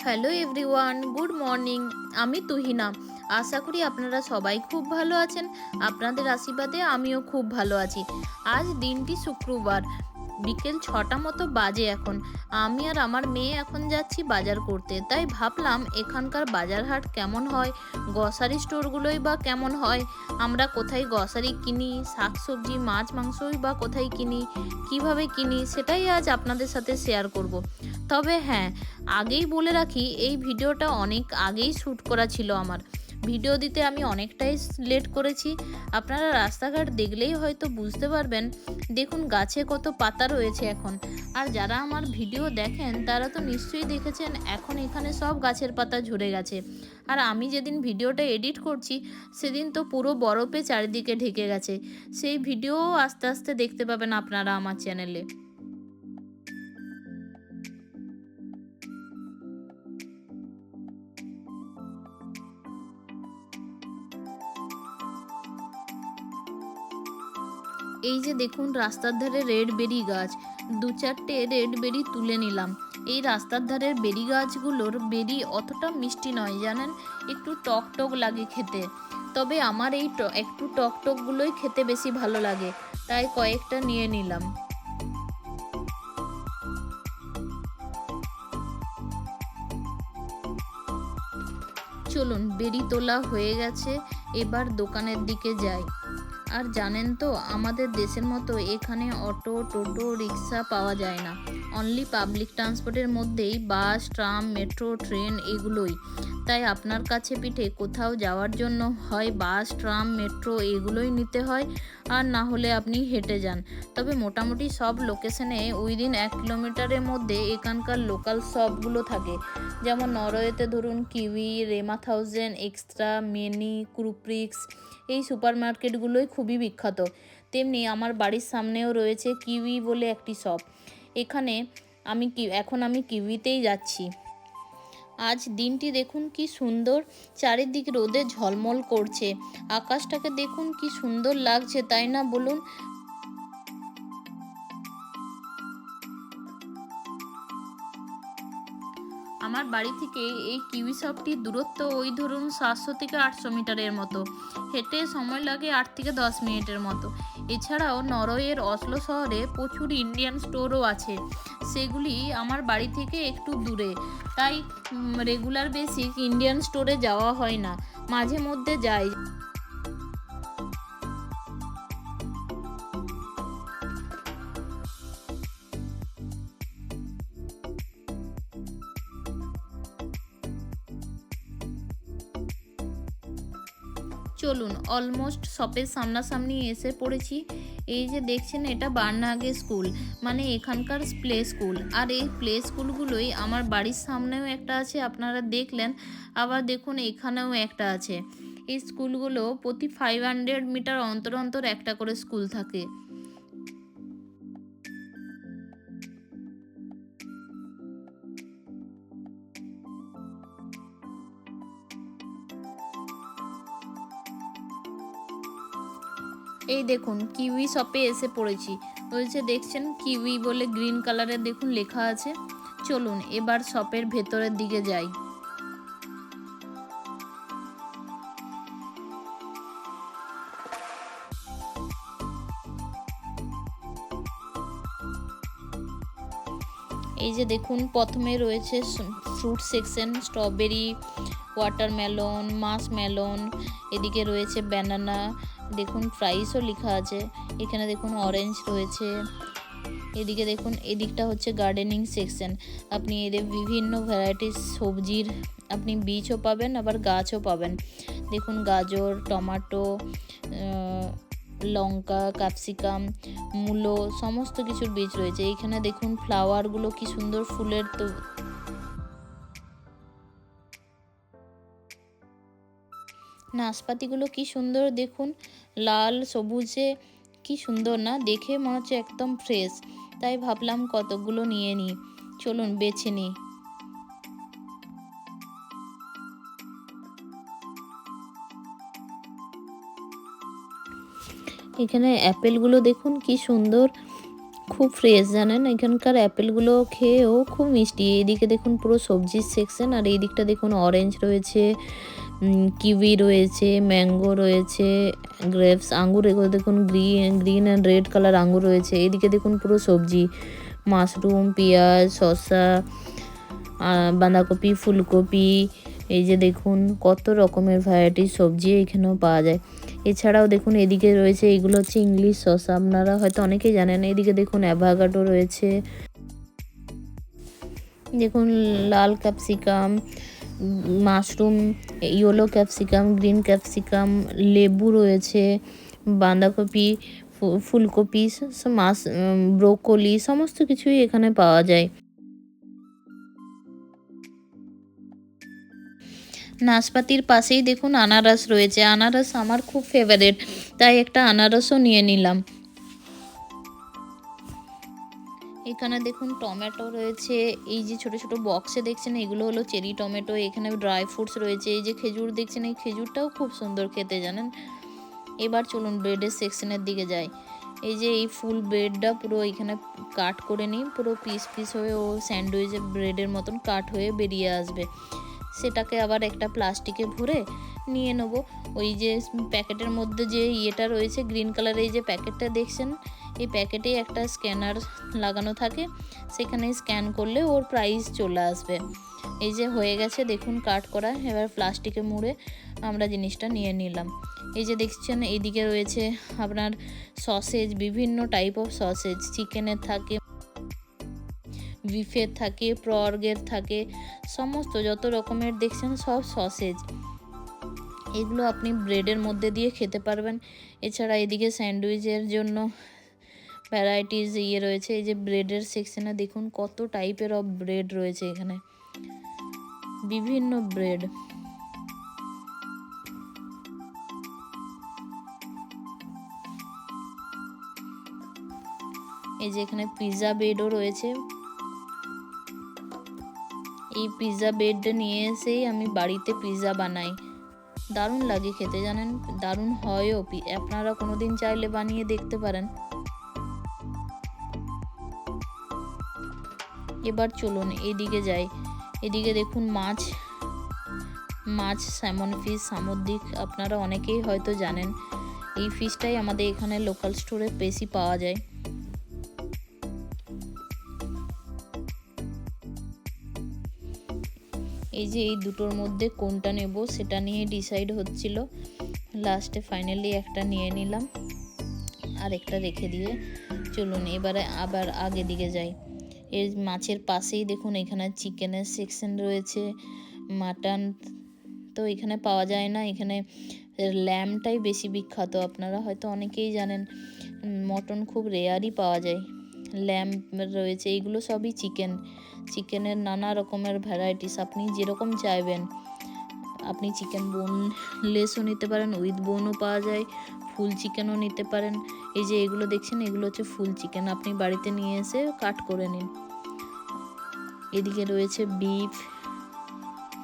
Hello everyone, good morning. আমি তুহিনা। আশা করি আপনারা সবাই খুব ভালো আছেন। আপনাদের আশীর্বাদে আমিও খুব ভালো আছি। আজ দিনটি শুক্রবার, বিকেল 6টা মতো বাজে এখন। আমি আর আমার মেয়ে এখন যাচ্ছি বাজার করতে। তাই ভাবলাম এখানকার বাজার হাট কেমন হয়, গ্রসারি স্টোরগুলোই বা কেমন হয়, আমরা কোথায় গ্রসারি কিনি, শাকসবজি মাছ মাংসই বা কোথায় কিনি, কিভাবে কিনি, সেটাই আজ আপনাদের সাথে শেয়ার করব। তবে হ্যাঁ, আগেই বলে রাখি, এই ভিডিওটা অনেক আগেই শ্যুট করা ছিল আমার। ভিডিও দিতে আমি অনেকটাই লেট করেছি। আপনারা রাস্তাঘাট দেখলেই হয়তো বুঝতে পারবেন। দেখুন গাছে কত পাতা রয়েছে এখন। আর যারা আমার ভিডিও দেখেন তারা তো নিশ্চয়ই দেখেছেন এখন এখানে সব গাছের পাতা ঝরে গেছে। আর আমি যেদিন ভিডিওটা এডিট করছি সেদিন তো পুরো বরফে চারিদিকে ঢেকে গেছে। সেই ভিডিও আস্তে আস্তে দেখতে পাবেন আপনারা আমার চ্যানেলে। এই যে দেখুন রাস্তার ধারে রেড বেরি গাছ, দু চারটে রেড বেরি তুলে নিলাম। এই রাস্তার ধারের বেরি গাছগুলোর বেরি অতটা মিষ্টি নয় জানেন, একটু টক টক লাগে খেতে। তবে আমার এই একটু টক টকগুলোই খেতে বেশি ভালো লাগে, তাই কয়েকটা নিয়ে নিলাম। চলুন, বেরি তোলা হয়ে গেছে, এবার দোকানের দিকে যাই। আর জানেন তো আমাদের দেশের মতো এখানে অটো টোটো রিক্সা পাওয়া যায় না। অনলি পাবলিক ট্রান্সপোর্টের মধ্যেই বাস ট্রাম মেট্রো ট্রেন এগুলোই। তাই আপনার কাছে পিঠে কোথাও যাওয়ার জন্য হয় বাস ট্রাম মেট্রো এগুলোই নিতে হয়, আর না হলে আপনি হেঁটে যান। তবে মোটামুটি সব লোকেশনে উইদিন 1 কিলোমিটারের মধ্যে এখানকার লোকাল শপগুলো থাকে। যেমন নরওয়েতে ধরুন কিউই, রেমা 1000, এক্সট্রা, মেনি, ক্রুপ্রিক্স, এই সুপার মার্কেটগুলোই খুবই বিখ্যাত। তেমনি আমার বাড়ির সামনেও রয়েছে কিউই বলে একটি শপ। এখানে এখন আমি কিউইতেই যাচ্ছি। আজ দিনটি দেখুন কি সুন্দর, চারিদিক রোদে ঝলমল করছে। আকাশটাকে দেখুন কি সুন্দর লাগছে, তাই না বলুন? আমার বাড়ি থেকে এই কিউই শপটির দূরত্ব ওই ধরুন 700 থেকে 800 মিটারের মতো। হেঁটে সময় লাগে 8 থেকে 10 মিনিটের মতো। এছাড়াও নরওয়ের অসলো শহরে প্রচুর ইন্ডিয়ান স্টোরও আছে। সেগুলি আমার বাড়ি থেকে একটু দূরে, তাই রেগুলার বেসিক ইন্ডিয়ান স্টোরে যাওয়া হয় না, মাঝে মধ্যে যাই। চলুন, অলমোস্ট শপের সামনাসামনি এসে পড়েছি। এই যে দেখছেন এটা বার্নাগে স্কুল, মানে এখানকার প্লে স্কুল। আর এই প্লে স্কুলগুলোই আমার বাড়ির সামনেও একটা আছে, আপনারা দেখলেন। আবার দেখুন এখানেও একটা আছে। এই স্কুলগুলো প্রতি 500 মিটার অন্তর অন্তর একটা করে স্কুল থাকে। এই দেখুন কিউই শপে এসে পড়েছি। ওই যে দেখছেন কিউই বলে গ্রিন কালারের দেখুন লেখা আছে। চলুন এবার শপের ভেতরের দিকে যাই। এই যে দেখুন প্রথমে রয়েছে fruit section, strawberry, watermelon, muskmelon, এদিকে রয়েছে ব্যানানা, দেখুন প্রাইসও লেখা আছে। এখানে দেখুন অরেঞ্জ রয়েছে। এদিকে দেখুন এদিকটা হচ্ছে গার্ডেনিং সেকশন। আপনি এদের বিভিন্ন ভ্যারাইটিস সবজির আপনি বীজও পাবেন, আবার গাছও পাবেন। দেখুন গাজর, টমেটো, লঙ্কা, ক্যাপসিকাম, মূলো, সমস্ত কিছুর বীজ রয়েছে। এইখানে দেখুন ফ্লাওয়ারগুলো কি সুন্দর ফুলের, তো নাশপাতিগুলো কি সুন্দর দেখুন, লাল সবুজে, কি সুন্দর না দেখে, মনে হচ্ছে একদম ফ্রেশ। তাই ভাবলাম কতগুলো নিয়ে নিই। চলুন বেছে নিই। এখানে অ্যাপেলগুলো দেখুন কি সুন্দর, খুব ফ্রেশ জানেন, এখানকার অ্যাপেলগুলো খেয়েও খুব মিষ্টি। এইদিকে দেখুন পুরো সবজির সেকশন, আর এই দিকটা দেখুন অরেঞ্জ রয়েছে, কিউই রয়েছে, ম্যাঙ্গো রয়েছে, গ্রেপস আঙ্গুর, এগুলো দেখুন গ্রিন অ্যান্ড রেড কালার আঙ্গুর রয়েছে। এইদিকে দেখুন পুরো সবজি, মাশরুম, পেঁয়াজ, শসা, বাঁধাকপি, ফুলকপি। এই যে দেখুন কত রকমের ভ্যারাইটির সবজি এখানেও পাওয়া যায়। এছাড়াও দেখুন এদিকে রয়েছে, এগুলো হচ্ছে ইংলিশ শসা, আপনারা হয়তো অনেকেই জানেন। এদিকে দেখুন অ্যাভোকাডো রয়েছে, দেখুন লাল capsicum, mushroom, yellow capsicum, green capsicum, লেবু রয়েছে, বাঁধাকপি, ফুলকপি, ব্রোকলি, সমস্ত কিছুই এখানে পাওয়া যায়। নাশপাতির পাশেই দেখুন আনারস রয়েছে। আনারস আমার খুব ফেভারিট, তাই একটা আনারসও নিয়ে নিলাম। এখানে দেখুন টমেটো রয়েছে, এই যে ছোট ছোট বক্সে দেখছেন এগুলো হলো চেরি টমেটো। এখানে ড্রাই ফ্রুটস রয়েছে, এই যে খেজুর দেখছেন, এই খেজুরটাও খুব সুন্দর খেতে জানেন। এবার চলুন ব্রেডের সেকশনের দিকে যাই। এই যে এই ফুল ব্রেডটা পুরো এখানে কাট করে নিই, পুরো পিস পিস হয়ে ও স্যান্ডউইচের ব্রেডের মতন কাট হয়ে বেরিয়ে আসবে। সেটাকে আবার একটা প্লাস্টিকে ভরে নিয়ে নেবো। ওই যে প্যাকেটের মধ্যে যে ইয়েটা রয়েছে গ্রিন কালারের, এই যে প্যাকেটটা দেখছেন, এই প্যাকেটে একটা স্ক্যানার লাগানো থাকে, সেখানে স্ক্যান করলে ওর প্রাইস চলে আসবে। এই যে হয়ে গেছে দেখুন কাট করা, এবার প্লাস্টিকে মুড়ে আমরা জিনিসটা নিয়ে নিলাম। এই যে দেখছেন এইদিকে রয়েছে আপনার সসেজ, বিভিন্ন টাইপ অফ সসেজ, চিকেনের থাকে, বিফের থাকে, প্রর্গের থাকে, সমস্ত যত রকমের দেখছেন সব সসেজ। এগুলো আপনি ব্রেডের মধ্যে দিয়ে খেতে পারবেন। এছাড়া এদিকে স্যান্ডউইচের জন্য ভ্যারাইটিস ইয়ে রয়েছে। এই যে ব্রেডের সেকশনে দেখুন কত টাইপের অফ ব্রেড রয়েছে এখানে, বিভিন্ন ব্রেড। এই যে এখানে পিৎজা ব্রেডও রয়েছে। এই পিৎজা ব্রেডটা নিয়ে এসেই আমি বাড়িতে পিৎজা বানাই, দারুণ লাগে খেতে জানেন, দারুণ হয়ও। আপনারা কোনোদিন চাইলে বানিয়ে দেখতে পারেন। এবার চলুন এদিকে যাই। এদিকে দেখুন মাছ স্যামন ফিশ, সামুদ্রিক, আপনারা অনেকেই হয়তো জানেন। এই ফিশটাই আমাদের এখানে লোকাল স্টোরে বেশি পাওয়া যায়। এই যে এই দুটোর মধ্যে কোনটা নেব সেটা নিয়ে ডিসাইড হচ্ছিল, লাস্টে ফাইনালি একটা নিয়ে নিলাম, আর একটা রেখে দিয়ে চলুন এবারে আবার আগে দিকে যাই। এর মাছের পাশেই দেখুন এখানে চিকেনের সেকশন রয়েছে, মাটন তো এখানে পাওয়া যায় না, এখানে ল্যাম্বটাই বেশি বিখ্যাত, আপনারা হয়তো অনেকেই জানেন। মটন খুব রেয়ারই পাওয়া যায়। ল্যাম্ব রয়েছে, এইগুলো সবই চিকেনের নানা রকমের ভ্যারাইটিস, আপনি যেরকম চাইবেন। আপনি চিকেন বোনলেসও নিতে পারেন, উইথ বোনও পাওয়া যায়, ফুল চিকেনও নিতে পারেন। এই যে এগুলো দেখছেন এগুলো হচ্ছে ফুল চিকেন, আপনি বাড়িতে নিয়ে এসে কাট করে নিন। এদিকে রয়েছে বিফ,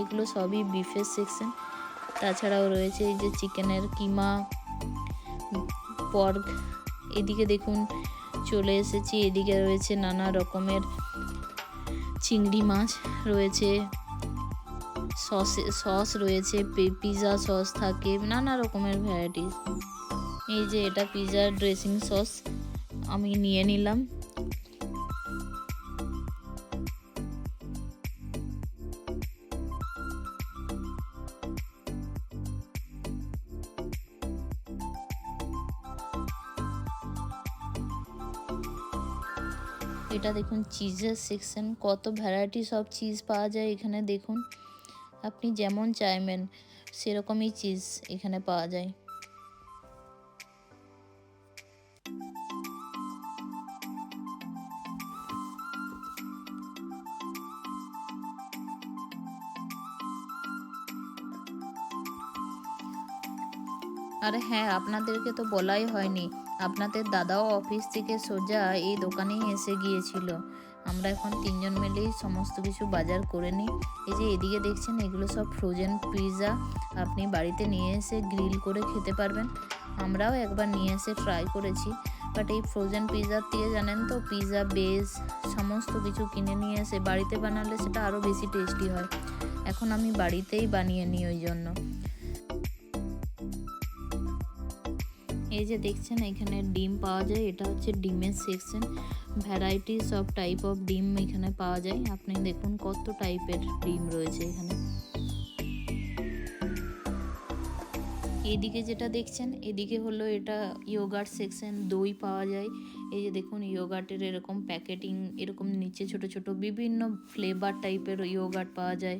এগুলো সবই বিফের সেকশন। তাছাড়াও রয়েছে এই যে চিকেনের কিমা, পর্ক। এদিকে দেখুন চলে এসেছি, এদিকে রয়েছে নানা রকমের চিংড়ি মাছ রয়েছে, সস রয়েছে, পিৎজা সস থাকে, নানা রকমের ভ্যারাইটিস। এই যে এটা পিৎজার ড্রেসিং সস আমি নিয়ে নিলাম। এটা দেখুন চিজের সেকশন, কত ভ্যারাইটিস অফ চিজ পাওয়া যায় এখানে। দেখুন আপনি যেমন চাইবেন সেরকমই চিজ এখানে পাওয়া যায়। আর হ্যাঁ, আপনাদেরকে তো বলাই হয়নি, আপনাদের দাদাও অফিস থেকে সোজা এই দোকানেই এসে গিয়েছিল। আমরা এখন তিনজন মিলেই সমস্ত কিছু বাজার করে নিই। এই যে এদিকে দেখছেন এগুলো সব ফ্রোজেন পিৎজা, আপনি বাড়িতে নিয়ে এসে গ্রিল করে খেতে পারবেন। আমরাও একবার নিয়ে এসে ট্রাই করেছি, বাট এই ফ্রোজেন পিৎজার থেকে জানেন তো পিৎজা বেস সমস্ত কিছু কিনে নিয়ে এসে বাড়িতে বানালে সেটা আরও বেশি টেস্টি হয়। এখন আমি বাড়িতেই বানিয়ে নিই ওই জন্য। এই যে দেখছেন এখানে ডিম পাওয়া যায়, এটা হচ্ছে ডিমের section. Varieties of type of ডিম এখানে পাওয়া যায়। আপনি দেখুন কত টাইপের ডিম রয়েছে এখানে। এইদিকে যেটা দেখছেন এদিকে হলো এটা ইয়োগার্ট সেকশন, দই পাওয়া যায়। এই যে দেখুন ইয়োগার্টের এরকম প্যাকেটিং, এরকম নিচে ছোট ছোট বিভিন্ন ফ্লেভার টাইপের ইয়োগার্ট পাওয়া যায়।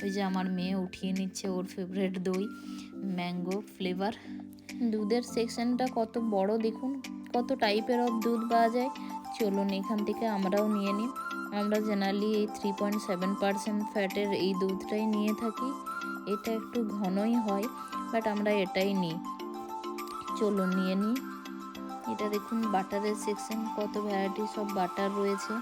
ওই যে আমার মেয়ে উঠিয়ে নিচ্ছে ওর ফেভারিট দই, ম্যাঙ্গো ফ্লেভার। দুধের সেকশনটা কত বড় দেখুন, কত টাইপের অফ দুধ পাওয়া যায়। চলুন এখান থেকে আমরাও নিয়ে নিই। আমরা জেনারেলি এই 3.7% ফ্যাটের এই দুধটাই নিয়ে থাকি। এটা একটু ঘনই হয়, বাট আমরা এটাই নিই। চলুন নিয়ে নিই। এটা দেখুন বাটারের সেকশন, কত ভ্যারাইটিস অফ বাটার রয়েছে।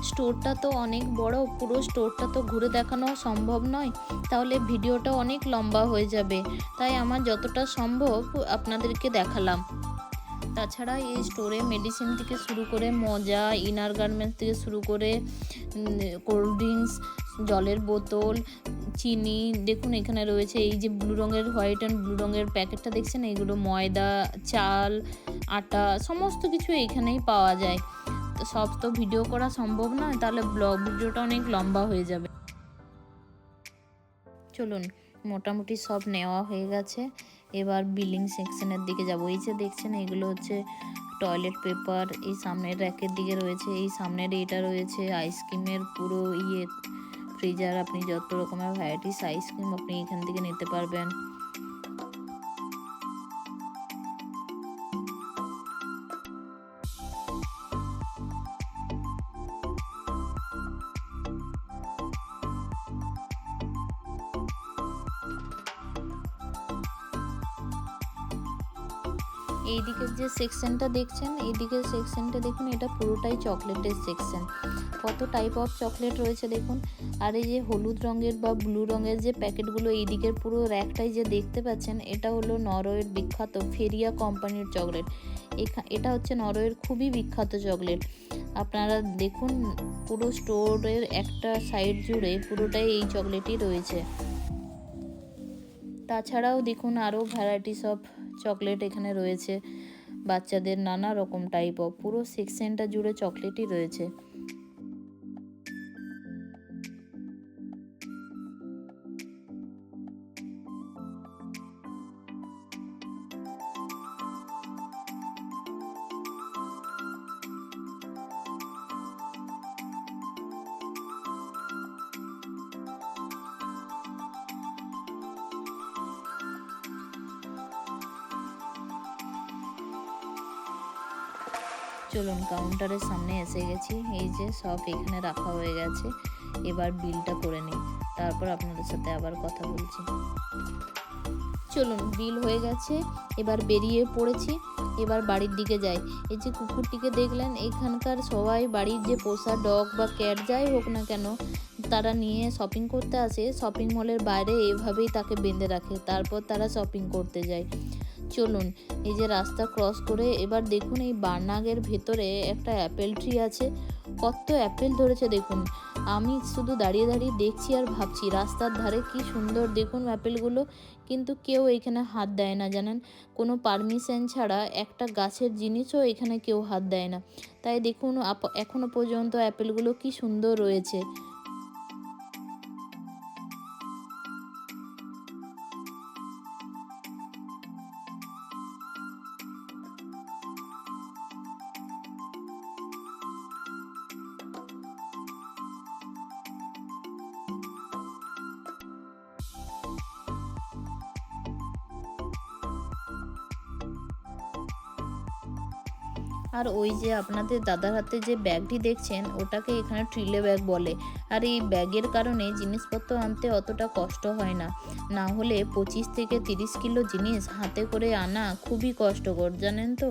স্টোরটা তো অনেক বড়, পুরো স্টোরটা তো ঘুরে দেখানো সম্ভব নয়, তাহলে ভিডিওটা অনেক লম্বা হয়ে যাবে। তাই আমার যতটা সম্ভব আপনাদেরকে দেখালাম। তাছাড়া এই স্টোরে মেডিসিন থেকে শুরু করে মজা, ইনার গার্মেন্টস থেকে শুরু করে কোল্ড ড্রিঙ্কস, জলের বোতল, চিনি দেখুন এখানে রয়েছে। এই যে ব্লু রঙের, হোয়াইট অ্যান্ড ব্লু রঙের প্যাকেটটা দেখছেন, এইগুলো ময়দা, চাল, আটা সমস্ত কিছু এখানেই পাওয়া যায়। তো সব তো ভিডিও করা সম্ভব নয়, তাহলে ভিডিওটা অনেক লম্বা হয়ে যাবে। চলুন মোটামুটি সব নেওয়া হয়ে গেছে, এবার বিলিং সেকশনের দিকে যাব। এই যে দেখছেন এগুলো হচ্ছে টয়লেট পেপার, এই সামনের র্যাকের দিকে রয়েছে, এই সামনের এটা রয়েছে আইসক্রিমের পুরো ফ্রিজার। আপনি যত রকমের ভ্যারাইটিস আইসক্রিম আপনি এখান থেকে নিতে পারবেন। এইদিকের যে সেকশনটা দেখছেন, এইদিকের সেকশনটা দেখুন, এটা পুরোটাই চকলেটের সেকশন। কত টাইপ অফ চকলেট রয়েছে দেখুন। আর এই যে হলুদ রঙের বা ব্লু রঙের যে প্যাকেটগুলো এইদিকের পুরো র্যাকটাই যে দেখতে পাচ্ছেন, এটা হলো নরওয়ের বিখ্যাত ফেরিয়া কোম্পানির চকলেট। এটা হচ্ছে নরওয়ের খুবই বিখ্যাত চকলেট। আপনারা দেখুন পুরো স্টোরের একটা সাইড জুড়ে পুরোটাই এই চকলেটই রয়েছে। তাছাড়াও দেখুন আরও ভ্যারাইটিস অফ চকলেট এখানে রয়েছে, বাচ্চাদের নানা রকম টাইপ অফ, পুরো সেকশনটা জুড়ে চকলেটই রয়েছে। চলুন কাউন্টারের সামনে এসে গেছি, এই যে সব এখানে রাখা হয়ে গেছে। এবার বিলটা করে নিই, তারপর আপনাদের সাথে আবার কথা বলছি। চলুন বিল হয়ে গেছে, এবার বেরিয়ে পড়েছি, এবার বাড়ির দিকে যাই। এই যে কুকুরটিকে দেখলেন, এখানকার সবাই বাড়ির যে পোষা ডগ বা ক্যাট যাই হোক না কেন, তারা নিয়ে শপিং করতে আসে, শপিং মলের বাইরে এভাবেই তাকে বেঁধে রাখে, তারপর তারা শপিং করতে যায়। চলুন এই যে রাস্তা ক্রস করে এবার দেখুন এই বার্নাগের ভেতরে একটা অ্যাপেল ট্রি আছে, কত অ্যাপেল ধরেছে দেখুন। আমি শুধু দাঁড়িয়ে দাঁড়িয়ে দেখছি আর ভাবছি রাস্তার ধারে কি সুন্দর দেখুন অ্যাপেলগুলো, কিন্তু কেউ এখানে হাত দেয় না জানেন, কোনো পারমিশন ছাড়া একটা গাছের জিনিসও এখানে কেউ হাত দেয় না। তাই দেখুন এখনো পর্যন্ত অ্যাপেলগুলো কি সুন্দর রয়েছে। আর ওই যে আপনাদের দাদার হাতে যে ব্যাগটি দেখছেন, ওটাকে এখানে ট্রিলে ব্যাগ বলে। আর এই ব্যাগের কারণে জিনিসপত্র আনতে অতটা কষ্ট হয় না, না হলে 25 থেকে 30 কিলো জিনিস হাতে করে আনা খুবই কষ্টকর জানেন তো।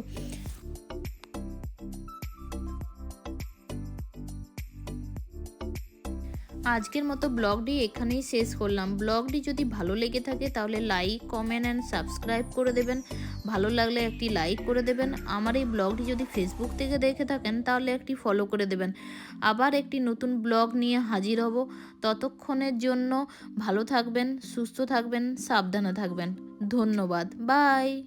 আজকের মতো ব্লগটি এখানেই শেষ করলাম। ব্লগটি যদি ভালো লেগে থাকে তাহলে লাইক, কমেন্ট অ্যান্ড সাবস্ক্রাইব করে দেবেন। ভালো লাগলে একটি লাইক করে দেবেন। আমার এই ব্লগটি যদি ফেসবুক থেকে দেখে থাকেন তাহলে একটি ফলো করে দেবেন। আবার একটি নতুন ব্লগ নিয়ে হাজির হব। ততক্ষণের জন্য ভালো থাকবেন, সুস্থ থাকবেন, সাবধানে থাকবেন। ধন্যবাদ। বাই।